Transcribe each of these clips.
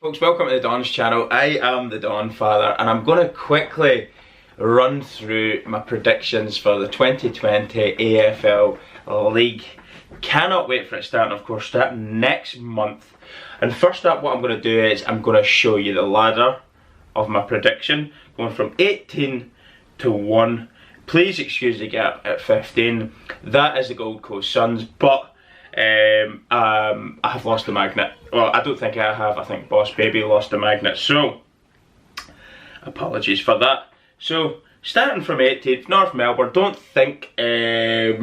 Folks, welcome to the Don's channel. I am the Don Father and I'm going to quickly run through my predictions for the 2020 AFL League. Cannot wait for it starting, of course, starting next month. And first up, what I'm going to do is I'm going to show you the ladder of my prediction, going from 18 to 1. Please excuse the gap at 15. That is the Gold Coast Suns, but I have lost the magnet. Well, I don't think I have. I think Boss Baby lost the magnet. So, apologies for that. So, starting from 18th, North Melbourne. Don't think they're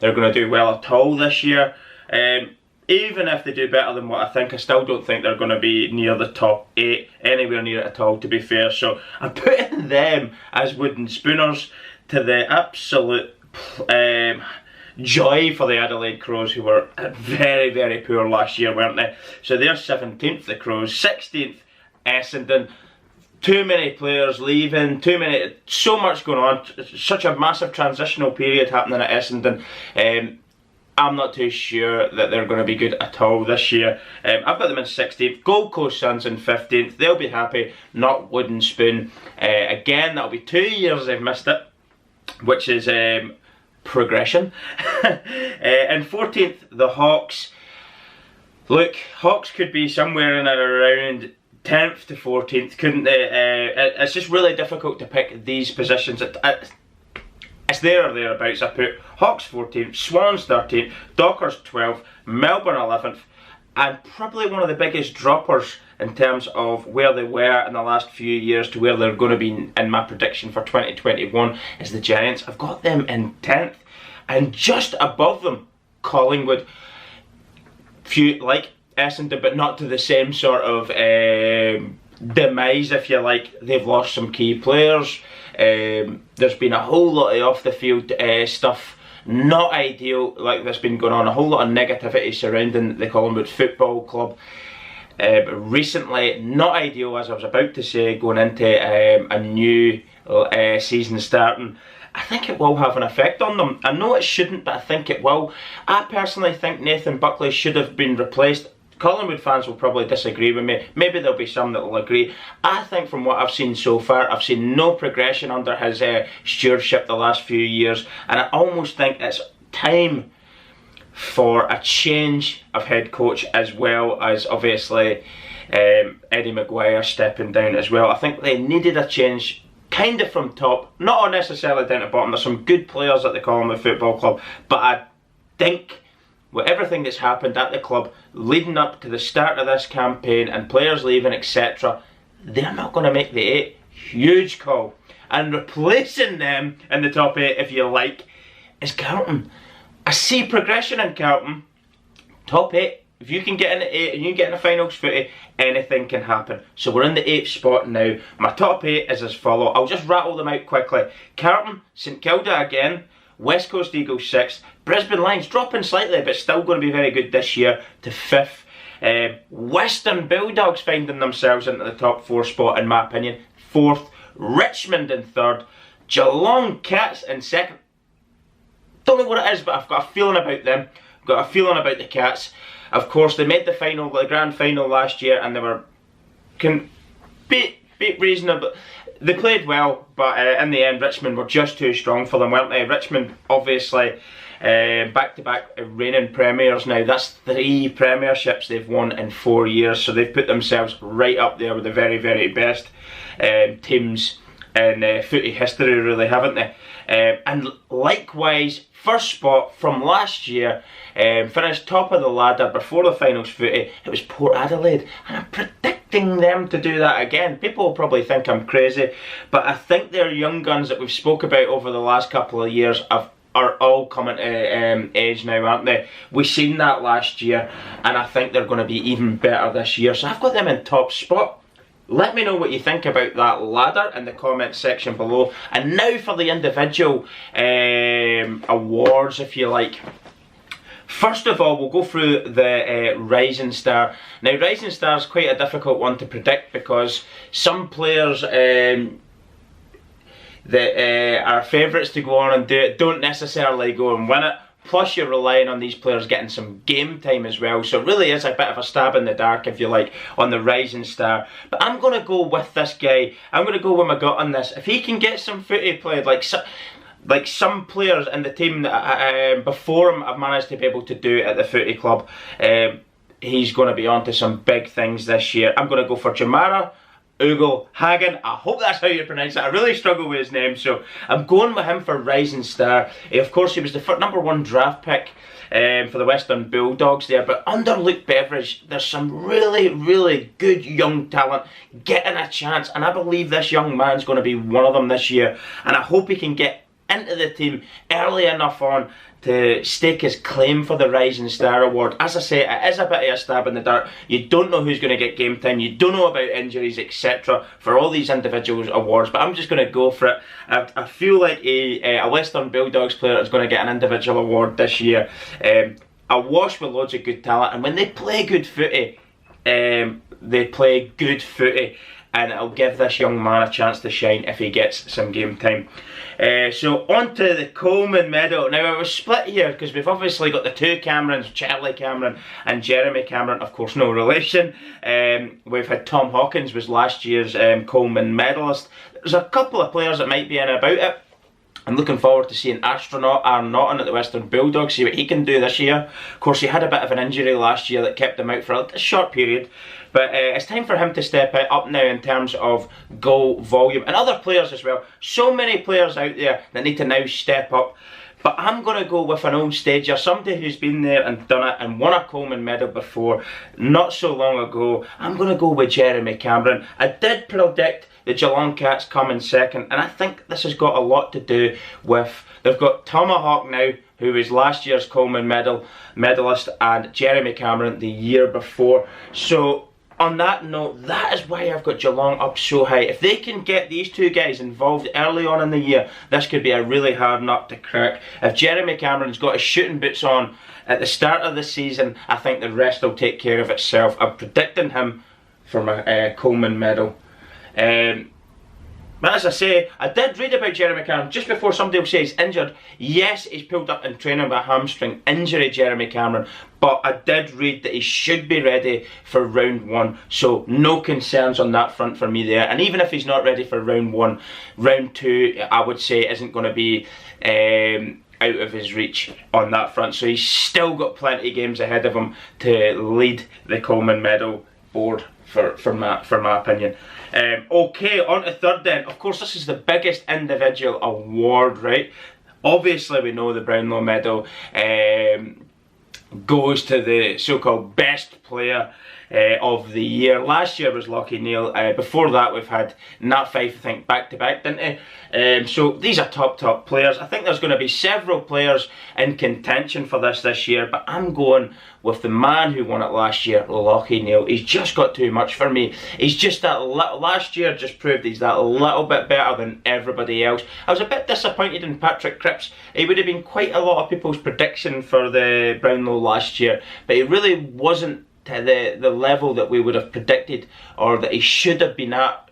going to do well at all this year. Even if they do better than what I think, I still don't think they're going to be near the top 8, anywhere near it at all, to be fair. So, I'm putting them as wooden spooners to the absolute joy for the Adelaide Crows, who were very, very poor last year, weren't they? So they're 17th, the Crows. 16th, Essendon. Too many players leaving, so much going on. Such a massive transitional period happening at Essendon. I'm not too sure that they're going to be good at all this year. I've got them in 16th. Gold Coast Suns in 15th. They'll be happy, not wooden spoon. Again, that'll be 2 years they've missed it, which is progression. And 14th, the Hawks. Look, Hawks could be somewhere in and around 10th to 14th, couldn't they? It's just really difficult to pick these positions. It's there or thereabouts. I put Hawks 14th, Swans 13th, Dockers 12th, Melbourne 11th, and probably one of the biggest droppers in terms of where they were in the last few years to where they're going to be in my prediction for 2021 is the Giants. I've got them in 10th, and just above them, Collingwood. Few like Essendon, but not to the same sort of demise, if you like. They've lost some key players. There's been a whole lot of off the field stuff, not ideal, like that's been going on. A whole lot of negativity surrounding the Collingwood Football Club. Recently, not ideal, as I was about to say, going into a new season starting. I think it will have an effect on them. I know it shouldn't, but I think it will. I personally think Nathan Buckley should have been replaced. Collingwood fans will probably disagree with me. Maybe there'll be some that will agree. I think from what I've seen so far, I've seen no progression under his stewardship the last few years, and I almost think it's time for a change of head coach, as well as obviously Eddie Maguire stepping down as well. I think they needed a change kind of from top, not necessarily down to bottom. There's some good players at the Coleman Football Club, but I think with everything that's happened at the club leading up to the start of this campaign and players leaving, etc., they're not going to make the 8. Huge call. And replacing them in the top 8, if you like, is Carlton. I see progression in Carlton. Top 8. If you can get in the 8 and you get in the finals footy, anything can happen. So we're in the 8th spot now. My top 8 is as follows. I'll just rattle them out quickly. Carlton, St Kilda again, West Coast Eagles 6th, Brisbane Lions dropping slightly but still going to be very good this year to 5th. Western Bulldogs finding themselves into the top 4 spot in my opinion, 4th. Richmond in 3rd. Geelong Cats in 2nd. Don't know what it is, but I've got a feeling about them. I've got a feeling about the Cats. Of course, they made the final, the grand final last year, and they were beat reasonable. They played well, but in the end, Richmond were just too strong for them, weren't they? Richmond, obviously, back-to-back reigning premiers now. That's 3 premierships they've won in 4 years, so they've put themselves right up there with the very, very best teams in footy history, really, haven't they? And likewise, first spot from last year, finished top of the ladder before the finals footy, it was Port Adelaide, and I'm predicting them to do that again. People will probably think I'm crazy, but I think their young guns that we've spoke about over the last couple of years are all coming to age now, aren't they? We've seen that last year, and I think they're going to be even better this year, so I've got them in top spot. Let me know what you think about that ladder in the comment section below. And now for the individual awards, if you like. First of all, we'll go through the Rising Star. Now, Rising Star is quite a difficult one to predict because some players that are favourites to go on and do it don't necessarily go and win it. plus you're relying on these players getting some game time as well, so it really is a bit of a stab in the dark, if you like, on the rising star. But I'm going to go with this guy. I'm going to go with my gut on this. If he can get some footy played, like some players in the team that before him have managed to be able to do at the footy club, he's going to be on to some big things this year. I'm going to go for Jamara Hagen. I hope that's how you pronounce it. I really struggle with his name, so I'm going with him for rising star. Of course, he was the #1 draft pick for the Western Bulldogs there, but under Luke Beveridge, there's some really good young talent getting a chance, and I believe this young man's going to be one of them this year, and I hope he can get into the team early enough on to stake his claim for the Rising Star Award. As I say, it is a bit of a stab in the dark. You don't know who's going to get game time, you don't know about injuries, etc. for all these individual awards, but I'm just going to go for it. I feel like a Western Bulldogs player is going to get an individual award this year. Awash with loads of good talent, and when they play good footy, they play good footy, and it'll give this young man a chance to shine if he gets some game time. So on to the Coleman Medal. Now I was split here because we've obviously got the two Camerons, Charlie Cameron and Jeremy Cameron, of course no relation. We've had Tom Hawkins was last year's Coleman medalist. There's a couple of players that might be in about it. I'm looking forward to seeing Astronaut Aaron Naughton at the Western Bulldogs, see what he can do this year. Of course, he had a bit of an injury last year that kept him out for a short period. But it's time for him to step up now in terms of goal volume. And other players as well. So many players out there that need to now step up. But I'm going to go with an old stager, somebody who's been there and done it and won a Coleman Medal before, not so long ago. I'm going to go with Jeremy Cameron. I did predict the Geelong Cats come in second, and I think this has got a lot to do with, they've got Tomahawk now, who was last year's Coleman medalist, and Jeremy Cameron the year before. So on that note, that is why I've got Geelong up so high. If they can get these two guys involved early on in the year, this could be a really hard nut to crack. If Jeremy Cameron's got his shooting boots on at the start of the season, I think the rest will take care of itself. I'm predicting him for my Coleman Medal. But as I say, I did read about Jeremy Cameron just before somebody will say he's injured. Yes, he's pulled up in training with a hamstring injury, Jeremy Cameron, but I did read that he should be ready for round 1, so no concerns on that front for me there. And even if he's not ready for round 1, round 2 I would say isn't going to be out of his reach on that front, so he's still got plenty of games ahead of him to lead the Coleman Medal board for my opinion. Okay, on to third then. Of course, this is the biggest individual award, right? Obviously, we know the Brownlow Medal goes to the so-called best player of the year. Last year was Lachie Neale. Before that, we've had Nat Fyfe, I think, back-to-back, didn't they? So these are top players. I think there's going to be several players in contention for this year, but I'm going with the man who won it last year, Lachie Neale. He's just got too much for me. He's just that little, last year just proved he's that little bit better than everybody else. I was a bit disappointed in Patrick Cripps. He would have been quite a lot of people's prediction for the Brownlow last year, but he really wasn't to the level that we would have predicted or that he should have been at,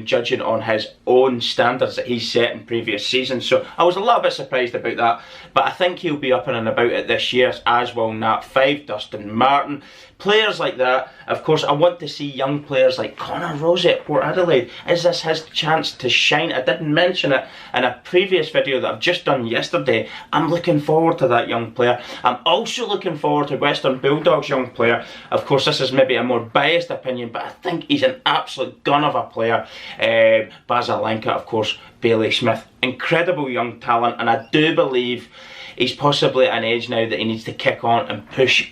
judging on his own standards that he's set in previous seasons. So I was a little bit surprised about that, but I think he'll be up and about it this year, as will Nat Fyfe, Dustin Martin, players like that. Of course, I want to see young players like Connor Rosie at Port Adelaide. Is this his chance to shine? I didn't mention it in a previous video that I've just done yesterday. I'm looking forward to that young player. I'm also looking forward to Western Bulldogs young player. Of course, this is maybe a more biased opinion, but I think he's an absolute gun of a player. Basalenka, of course, Bailey Smith. Incredible young talent, and I do believe he's possibly at an age now that he needs to kick on and push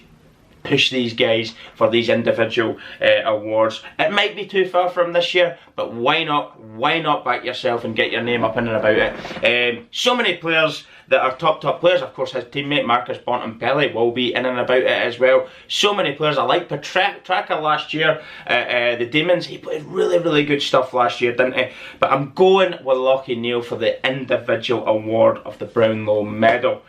these guys for these individual awards. It might be too far from this year, but why not back yourself and get your name up in and about it. So many players that are top players. Of course, his teammate Marcus Bontempelli will be in and about it as well. So many players. I like Petraka last year, the Demons. He played really good stuff last year, didn't he? But I'm going with Lachie Neale for the individual award of the Brownlow Medal.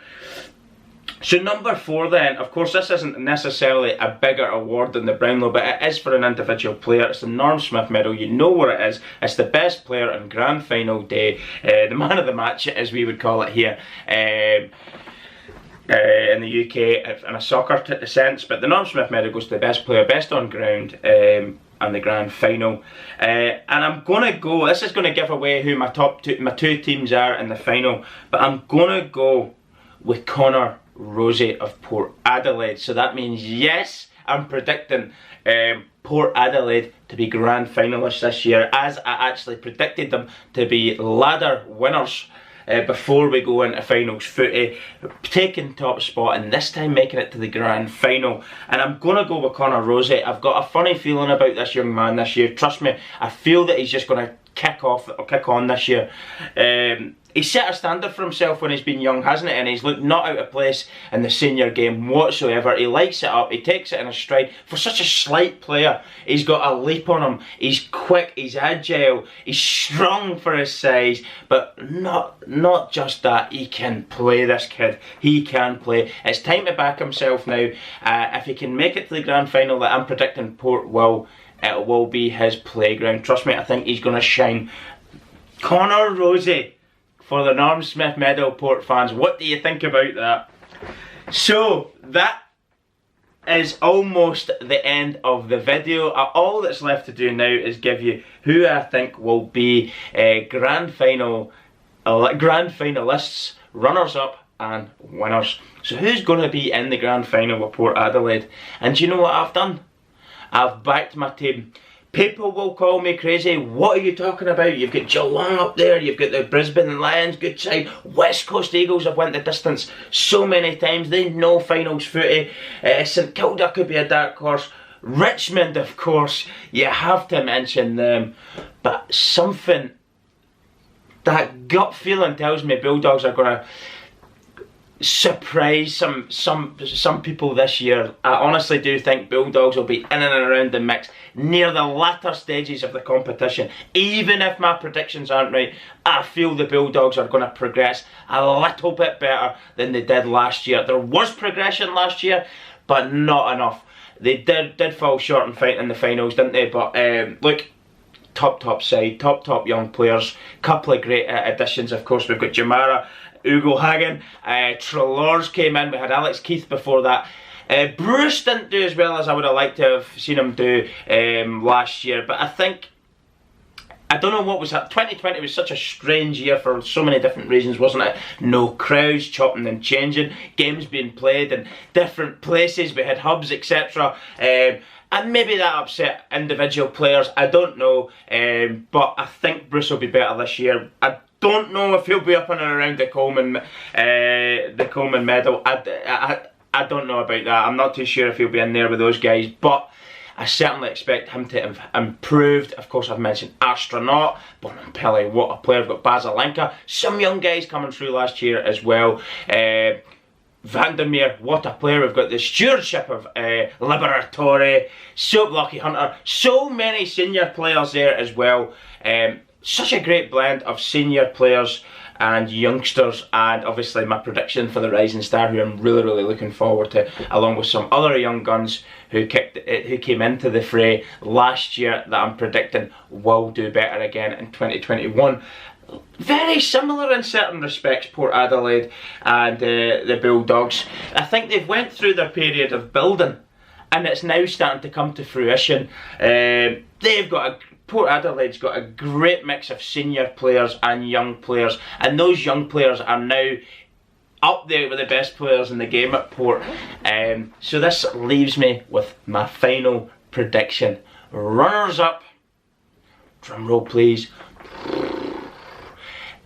So number 4 then, of course this isn't necessarily a bigger award than the Brownlow, but it is for an individual player. It's the Norm Smith Medal. You know what it is. It's the best player on Grand Final day, the man of the match as we would call it here. in the UK in a soccer sense, but the Norm Smith Medal goes to the best player, best on ground, and the grand final. And I'm gonna go. This is gonna give away who my two teams are in the final, but I'm gonna go with Connor Rozee of Port Adelaide. So that means yes, I'm predicting Port Adelaide to be grand finalists this year, as I actually predicted them to be ladder winners before we go into finals footy, taking top spot and this time making it to the grand final. And I'm going to go with Connor Rozee. I've got a funny feeling about this young man this year. Trust me, I feel that he's just going to kick on this year. He's set a standard for himself when he's been young, hasn't he? And he's looked not out of place in the senior game whatsoever. He lights it up, he takes it in a stride. For such a slight player, he's got a leap on him. He's quick, he's agile, he's strong for his size. But not just that, he can play, this kid. He can play. It's time to back himself now. If he can make it to the grand final that I'm predicting Port will, it will be his playground. Trust me, I think he's going to shine. Connor Rozee for the Norm Smith Medal, Port fans. What do you think about that? So, that is almost the end of the video. All that's left to do now is give you who I think will be grand finalists, runners-up and winners. So who's going to be in the grand final with Port Adelaide? And do you know what I've done? I've backed my team. People will call me crazy. What are you talking about? You've got Geelong up there, you've got the Brisbane Lions, good side. West Coast Eagles have went the distance so many times. They know finals footy. St Kilda could be a dark horse. Richmond, of course, you have to mention them. But something, that gut feeling tells me Bulldogs are going to surprise some people this year. I honestly do think Bulldogs will be in and around the mix near the latter stages of the competition. Even if my predictions aren't right, I feel the Bulldogs are going to progress a little bit better than they did last year. There was progression last year, but not enough. They did fall short in fighting in the finals, didn't they? But look, top side, top young players, couple of great additions. Of course, we've got Jamara, Ugo Hagen, Trelaws came in, we had Alex Keith before that. Bruce didn't do as well as I would have liked to have seen him do last year, but I think, I don't know what was that. 2020 was such a strange year for so many different reasons, wasn't it? No crowds, chopping and changing, games being played in different places, we had hubs, etc. And maybe that upset individual players, I don't know, but I think Bruce will be better this year. I don't know if he'll be up and around the Coleman Medal. I don't know about that. I'm not too sure if he'll be in there with those guys, but I certainly expect him to have improved. Of course, I've mentioned Astronaut, Bonampelli, what a player. We've got Basilenka, some young guys coming through last year as well. Vandermeer, what a player. We've got the stewardship of Liberatore, Soap Lucky Hunter, so many senior players there as well. Such a great blend of senior players and youngsters, and obviously my prediction for the Rising Star, who I'm really looking forward to, along with some other young guns who came into the fray last year that I'm predicting will do better again in 2021. Very similar in certain respects, Port Adelaide and the Bulldogs. I think they've went through their period of building and it's now starting to come to fruition. Port Adelaide's got a great mix of senior players and young players, and those young players are now up there with the best players in the game at Port. So this leaves me with my final prediction. Runners up, drum roll please,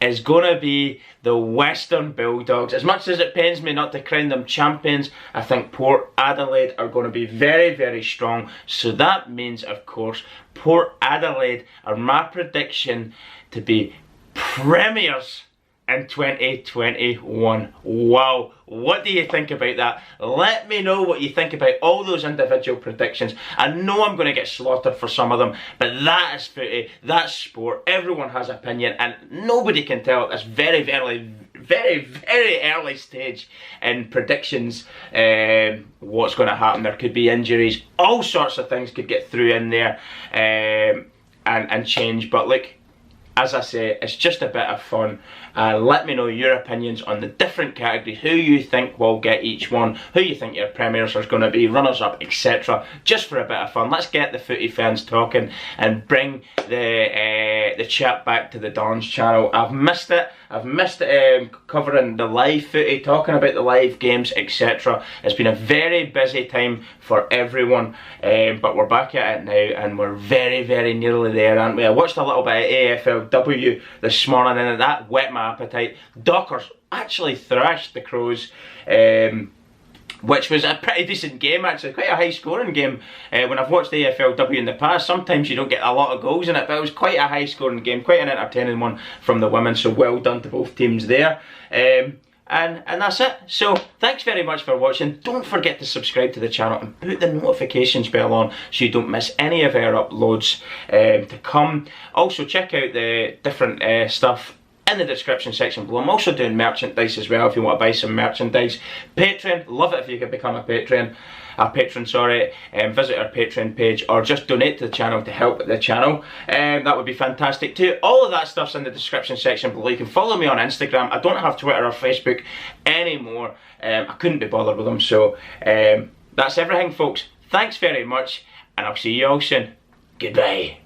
is going to be the Western Bulldogs. As much as it pains me not to crown them champions, I think Port Adelaide are going to be very strong. So that means, of course, Port Adelaide are my prediction to be premiers in 2021. Wow, what do you think about that? Let me know what you think about all those individual predictions. I know I'm going to get slaughtered for some of them, but that is footy, that's sport. Everyone has opinion and nobody can tell at this very early stage in predictions what's going to happen. There could be injuries, all sorts of things could get through in there and change, but look, as I say, it's just a bit of fun. Let me know your opinions on the different categories, who you think will get each one, who you think your premiers are going to be, runners up, etc. Just for a bit of fun. Let's get the footy fans talking and bring the chat back to the Don's channel. I've missed it. I've missed covering the live footy, talking about the live games, etc. It's been a very busy time for everyone, but we're back at it now, and we're very, very nearly there, aren't we? I watched a little bit of AFLW this morning, and that whet my appetite. Dockers actually thrashed the Crows, which was a pretty decent game actually, quite a high scoring game. When I've watched AFLW in the past, sometimes you don't get a lot of goals in it, but it was quite a high scoring game, quite an entertaining one from the women, so well done to both teams there. And that's it. So thanks very much for watching. Don't forget to subscribe to the channel and put the notifications bell on so you don't miss any of our uploads to come. Also check out the different stuff in the description section below. I'm also doing merchandise as well if you want to buy some merchandise. Patreon, love it if you could become a patron. Visit our Patreon page, or just donate to the channel to help the channel. That would be fantastic too. All of that stuff's in the description section below. You can follow me on Instagram. I don't have Twitter or Facebook anymore. I couldn't be bothered with them. So that's everything, folks. Thanks very much, and I'll see you all soon. Goodbye.